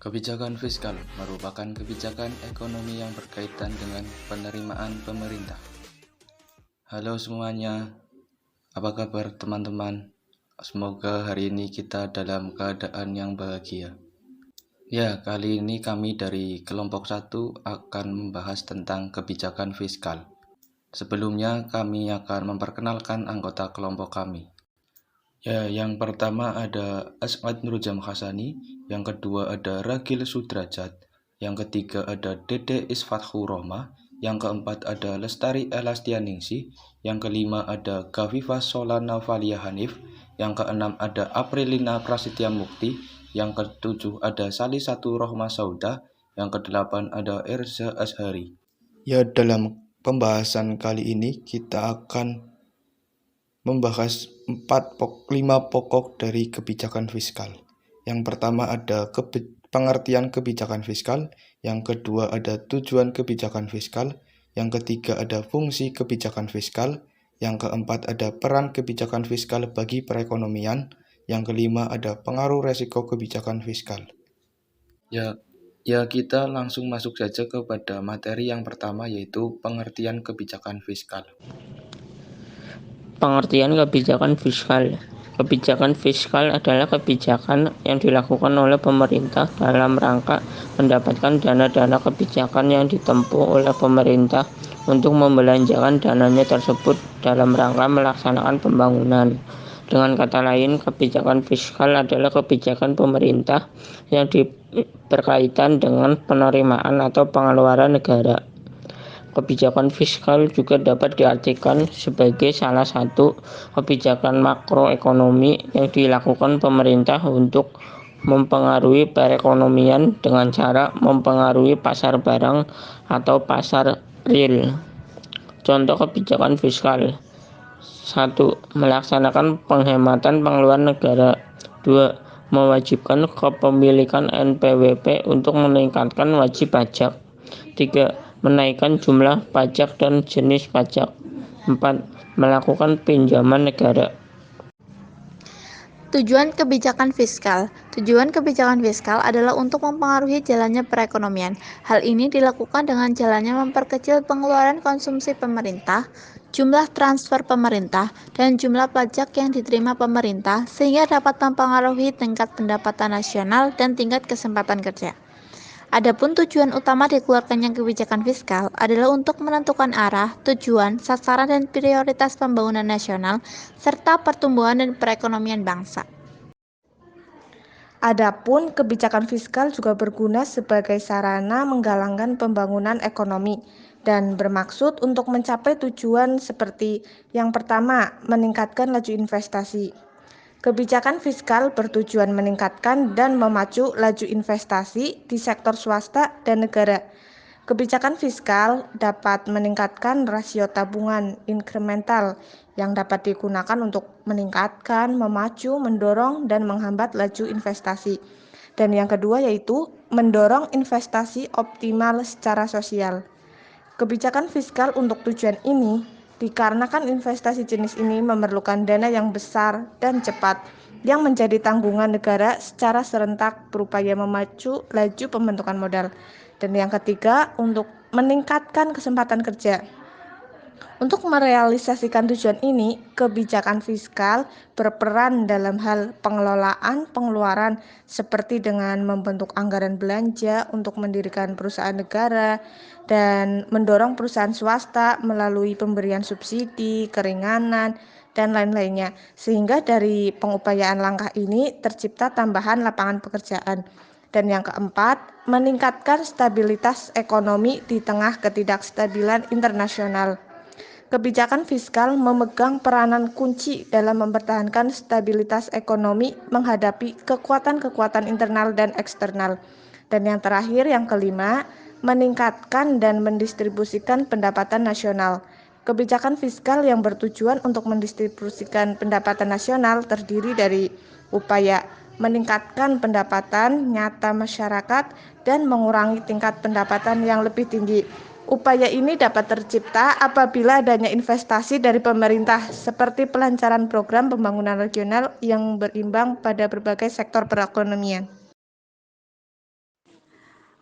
Kebijakan fiskal merupakan kebijakan ekonomi yang berkaitan dengan penerimaan pemerintah. Halo semuanya, apa kabar teman-teman? Semoga hari ini kita dalam keadaan yang bahagia. Ya, kali ini kami dari kelompok 1 akan membahas tentang kebijakan fiskal. Sebelumnya kami akan memperkenalkan anggota kelompok kami. Ya, yang pertama ada As'ad Nurjam Khasani, yang kedua ada Ragil Sudrajat, yang ketiga ada Dede Isfathu Roma, yang keempat ada Lestari Elastianingsih, yang kelima ada Gafifah Solana Valia Hanif, yang keenam ada Aprilina Prasetya Mukti, yang ketujuh ada Salisatu Rohma Sauda, yang kedelapan ada Erza Ashari. Ya, dalam pembahasan kali ini kita akan membahas 5 pokok dari kebijakan fiskal. Yang pertama ada pengertian kebijakan fiskal, yang kedua ada tujuan kebijakan fiskal, yang ketiga ada fungsi kebijakan fiskal, yang keempat ada peran kebijakan fiskal bagi perekonomian, yang kelima ada pengaruh resiko kebijakan fiskal. Ya, kita langsung masuk saja kepada materi yang pertama, yaitu pengertian kebijakan fiskal. Pengertian kebijakan fiskal. Kebijakan fiskal adalah kebijakan yang dilakukan oleh pemerintah dalam rangka mendapatkan dana-dana kebijakan yang ditempuh oleh pemerintah untuk membelanjakan dananya tersebut dalam rangka melaksanakan pembangunan. Dengan kata lain, kebijakan fiskal adalah kebijakan pemerintah yang berkaitan dengan penerimaan atau pengeluaran negara. Kebijakan fiskal juga dapat diartikan sebagai salah satu kebijakan makroekonomi yang dilakukan pemerintah untuk mempengaruhi perekonomian dengan cara mempengaruhi pasar barang atau pasar real. Contoh kebijakan fiskal: 1. Melaksanakan penghematan pengeluaran negara. 2. Mewajibkan kepemilikan NPWP untuk meningkatkan wajib pajak. 3. Menaikkan jumlah pajak dan jenis pajak. 4. Melakukan pinjaman negara. Tujuan kebijakan fiskal. Tujuan kebijakan fiskal adalah untuk mempengaruhi jalannya perekonomian. Hal ini dilakukan dengan jalannya memperkecil pengeluaran konsumsi pemerintah, jumlah transfer pemerintah, dan jumlah pajak yang diterima pemerintah sehingga dapat mempengaruhi tingkat pendapatan nasional dan tingkat kesempatan kerja. Adapun tujuan utama dikeluarkannya kebijakan fiskal adalah untuk menentukan arah, tujuan, sasaran, dan prioritas pembangunan nasional, serta pertumbuhan dan perekonomian bangsa. Adapun kebijakan fiskal juga berguna sebagai sarana menggalangkan pembangunan ekonomi dan bermaksud untuk mencapai tujuan seperti yang pertama, meningkatkan laju investasi. Kebijakan fiskal bertujuan meningkatkan dan memacu laju investasi di sektor swasta dan negara. Kebijakan fiskal dapat meningkatkan rasio tabungan inkremental yang dapat digunakan untuk meningkatkan, memacu, mendorong, dan menghambat laju investasi. Dan yang kedua yaitu mendorong investasi optimal secara sosial. Kebijakan fiskal untuk tujuan ini dikarenakan investasi jenis ini memerlukan dana yang besar dan cepat yang menjadi tanggungan negara secara serentak berupaya memacu laju pembentukan modal. Dan yang ketiga, untuk meningkatkan kesempatan kerja. Untuk merealisasikan tujuan ini, kebijakan fiskal berperan dalam hal pengelolaan pengeluaran seperti dengan membentuk anggaran belanja untuk mendirikan perusahaan negara dan mendorong perusahaan swasta melalui pemberian subsidi, keringanan, dan lain-lainnya. Sehingga dari pengupayaan langkah ini tercipta tambahan lapangan pekerjaan. Dan yang keempat, meningkatkan stabilitas ekonomi di tengah ketidakstabilan internasional. Kebijakan fiskal memegang peranan kunci dalam mempertahankan stabilitas ekonomi menghadapi kekuatan-kekuatan internal dan eksternal. Dan yang terakhir, yang kelima, meningkatkan dan mendistribusikan pendapatan nasional. Kebijakan fiskal yang bertujuan untuk mendistribusikan pendapatan nasional terdiri dari upaya meningkatkan pendapatan nyata masyarakat dan mengurangi tingkat pendapatan yang lebih tinggi. Upaya ini dapat tercipta apabila adanya investasi dari pemerintah seperti pelancaran program pembangunan regional yang berimbang pada berbagai sektor perekonomian.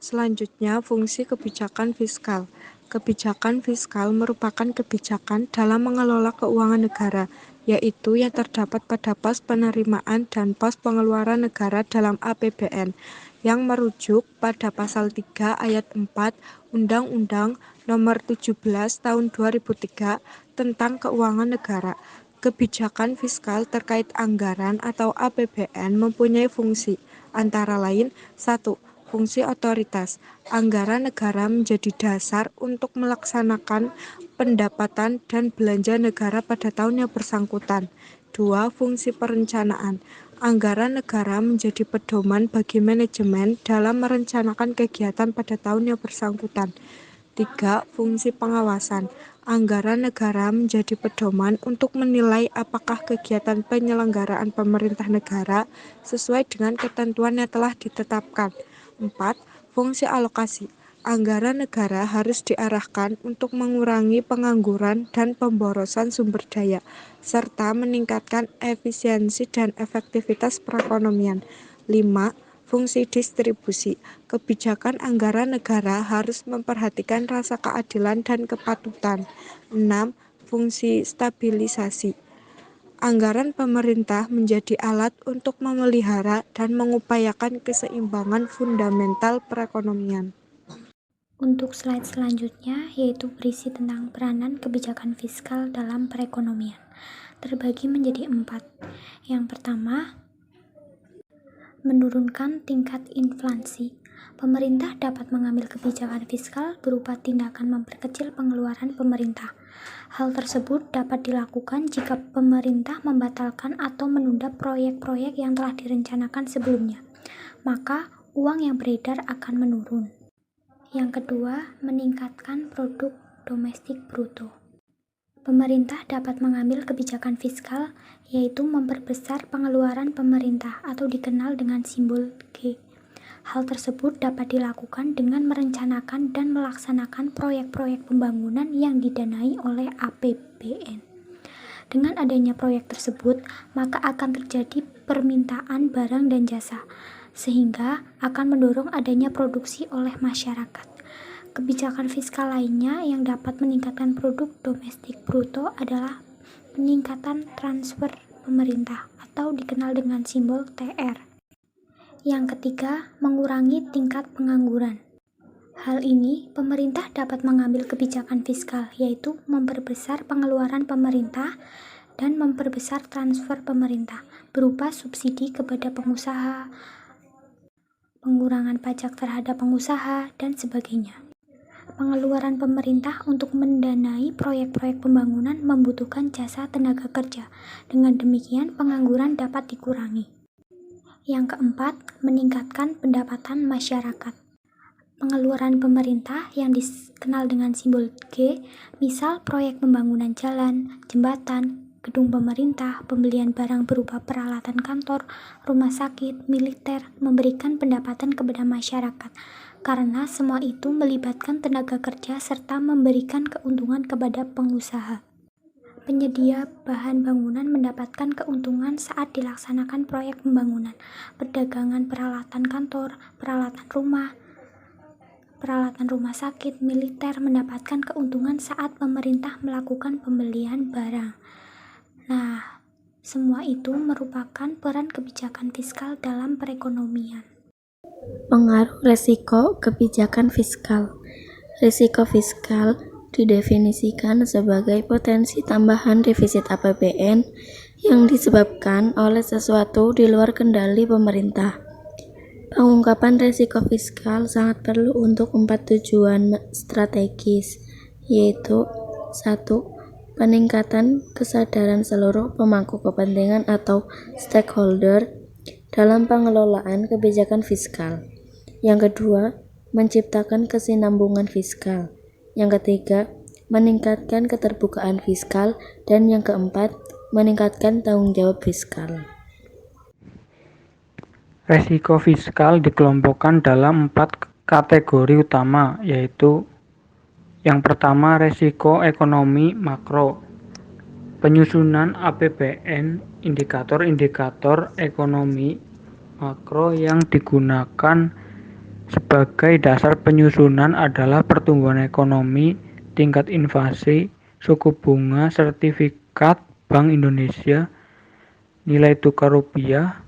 Selanjutnya, fungsi kebijakan fiskal. Kebijakan fiskal merupakan kebijakan dalam mengelola keuangan negara, yaitu yang terdapat pada pos penerimaan dan pos pengeluaran negara dalam APBN, yang merujuk pada pasal 3 ayat 4 Undang-Undang Nomor 17 Tahun 2003 tentang Keuangan Negara. Kebijakan fiskal terkait anggaran atau APBN mempunyai fungsi, antara lain: 1. Fungsi otoritas. Anggaran negara menjadi dasar untuk melaksanakan pendapatan dan belanja negara pada tahun yang bersangkutan. 2. Fungsi perencanaan. Anggaran negara menjadi pedoman bagi manajemen dalam merencanakan kegiatan pada tahun yang bersangkutan. 3. Fungsi pengawasan. Anggaran negara menjadi pedoman untuk menilai apakah kegiatan penyelenggaraan pemerintah negara sesuai dengan ketentuan yang telah ditetapkan. 4. Fungsi alokasi. Anggaran negara harus diarahkan untuk mengurangi pengangguran dan pemborosan sumber daya, serta meningkatkan efisiensi dan efektivitas perekonomian. 5. Fungsi distribusi. Kebijakan anggaran negara harus memperhatikan rasa keadilan dan kepatutan. 6. Fungsi stabilisasi. Anggaran pemerintah menjadi alat untuk memelihara dan mengupayakan keseimbangan fundamental perekonomian. Untuk slide selanjutnya, yaitu berisi tentang peranan kebijakan fiskal dalam perekonomian, terbagi menjadi 4. Yang pertama, menurunkan tingkat inflasi. Pemerintah dapat mengambil kebijakan fiskal berupa tindakan memperkecil pengeluaran pemerintah. Hal tersebut dapat dilakukan jika pemerintah membatalkan atau menunda proyek-proyek yang telah direncanakan sebelumnya, maka uang yang beredar akan menurun. Yang kedua, meningkatkan produk domestik bruto. Pemerintah dapat mengambil kebijakan fiskal, yaitu memperbesar pengeluaran pemerintah atau dikenal dengan simbol G. Hal tersebut dapat dilakukan dengan merencanakan dan melaksanakan proyek-proyek pembangunan yang didanai oleh APBN. Dengan adanya proyek tersebut, maka akan terjadi permintaan barang dan jasa, sehingga akan mendorong adanya produksi oleh masyarakat. Kebijakan fiskal lainnya yang dapat meningkatkan produk domestik bruto adalah peningkatan transfer pemerintah atau dikenal dengan simbol TR. Yang ketiga, mengurangi tingkat pengangguran. Hal ini, pemerintah dapat mengambil kebijakan fiskal, yaitu memperbesar pengeluaran pemerintah dan memperbesar transfer pemerintah berupa subsidi kepada pengusaha, pengurangan pajak terhadap pengusaha, dan sebagainya. Pengeluaran pemerintah untuk mendanai proyek-proyek pembangunan membutuhkan jasa tenaga kerja. Dengan demikian, pengangguran dapat dikurangi. Yang keempat, meningkatkan pendapatan masyarakat. Pengeluaran pemerintah yang dikenal dengan simbol G, misal proyek pembangunan jalan, jembatan, gedung pemerintah, pembelian barang berupa peralatan kantor, rumah sakit, militer, memberikan pendapatan kepada masyarakat, karena semua itu melibatkan tenaga kerja serta memberikan keuntungan kepada pengusaha. Penyedia bahan bangunan mendapatkan keuntungan saat dilaksanakan proyek pembangunan. Perdagangan peralatan kantor, peralatan rumah sakit, militer mendapatkan keuntungan saat pemerintah melakukan pembelian barang. Nah, semua itu merupakan peran kebijakan fiskal dalam perekonomian. Pengaruh resiko kebijakan fiskal. Risiko fiskal didefinisikan sebagai potensi tambahan defisit APBN yang disebabkan oleh sesuatu di luar kendali pemerintah. Pengungkapan risiko fiskal sangat perlu untuk 4 tujuan strategis, yaitu 1. Peningkatan kesadaran seluruh pemangku kepentingan atau stakeholder dalam pengelolaan kebijakan fiskal. Yang kedua, menciptakan kesinambungan fiskal. Yang ketiga, meningkatkan keterbukaan fiskal. Dan yang keempat, meningkatkan tanggung jawab fiskal. Resiko fiskal dikelompokkan dalam 4 kategori utama, yaitu yang pertama, resiko ekonomi makro. Penyusunan APBN, indikator-indikator ekonomi makro yang digunakan Sebagai dasar penyusunan adalah pertumbuhan ekonomi, tingkat inflasi, suku bunga, sertifikat Bank Indonesia, nilai tukar rupiah,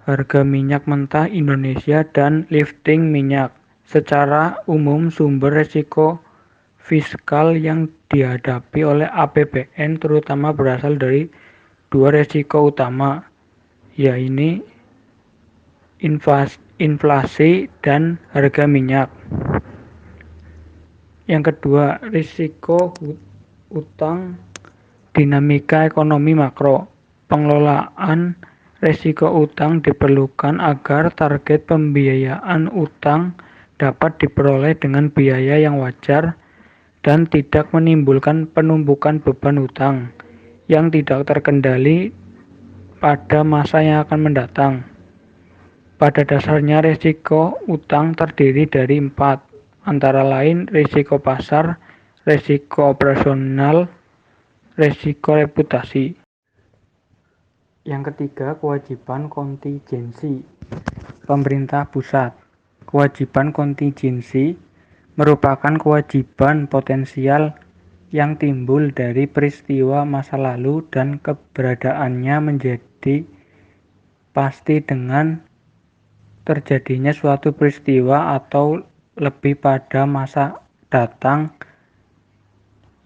harga minyak mentah Indonesia, dan lifting minyak. Secara umum, sumber risiko fiskal yang dihadapi oleh APBN terutama berasal dari dua risiko utama, yaitu inflasi dan harga minyak. Yang kedua, risiko utang, dinamika ekonomi makro. Pengelolaan risiko utang diperlukan agar target pembiayaan utang dapat diperoleh dengan biaya yang wajar dan tidak menimbulkan penumpukan beban utang yang tidak terkendali pada masa yang akan mendatang. Pada dasarnya risiko utang terdiri dari 4, antara lain risiko pasar, risiko operasional, risiko reputasi. Yang ketiga, kewajiban kontingensi pemerintah pusat. Kewajiban kontingensi merupakan kewajiban potensial yang timbul dari peristiwa masa lalu dan keberadaannya menjadi pasti dengan terjadinya suatu peristiwa atau lebih pada masa datang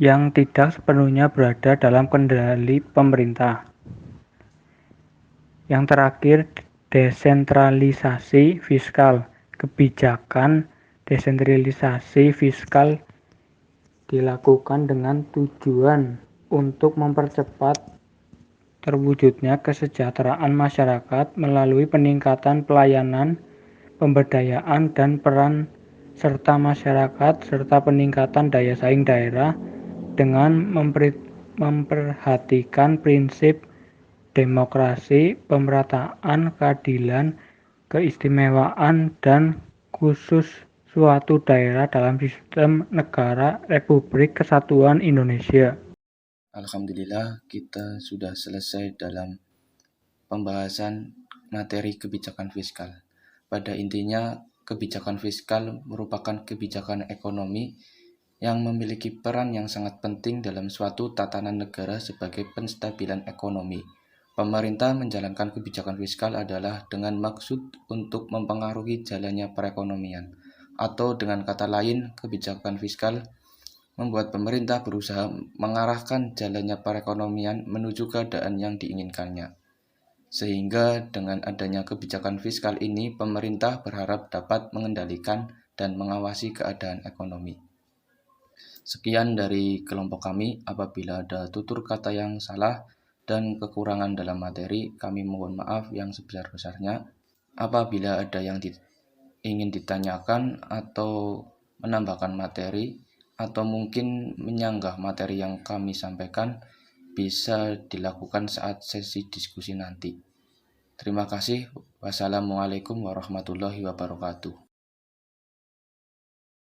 yang tidak sepenuhnya berada dalam kendali pemerintah. Yang terakhir, desentralisasi fiskal. Kebijakan desentralisasi fiskal dilakukan dengan tujuan untuk mempercepat terwujudnya kesejahteraan masyarakat melalui peningkatan pelayanan, pemberdayaan, dan peran serta masyarakat, serta peningkatan daya saing daerah dengan memperhatikan prinsip demokrasi, pemerataan, keadilan, keistimewaan, dan khusus suatu daerah dalam sistem negara Republik Kesatuan Indonesia. Alhamdulillah, kita sudah selesai dalam pembahasan materi kebijakan fiskal. Pada intinya, kebijakan fiskal merupakan kebijakan ekonomi yang memiliki peran yang sangat penting dalam suatu tatanan negara sebagai penstabilan ekonomi. Pemerintah menjalankan kebijakan fiskal adalah dengan maksud untuk mempengaruhi jalannya perekonomian, atau dengan kata lain, kebijakan fiskal membuat pemerintah berusaha mengarahkan jalannya perekonomian menuju keadaan yang diinginkannya. Sehingga dengan adanya kebijakan fiskal ini, pemerintah berharap dapat mengendalikan dan mengawasi keadaan ekonomi. Sekian dari kelompok kami. Apabila ada tutur kata yang salah dan kekurangan dalam materi, kami mohon maaf yang sebesar-besarnya. Apabila ada yang ingin ditanyakan atau menambahkan materi, atau mungkin menyanggah materi yang kami sampaikan, bisa dilakukan saat sesi diskusi nanti. Terima kasih. Wassalamualaikum warahmatullahi wabarakatuh.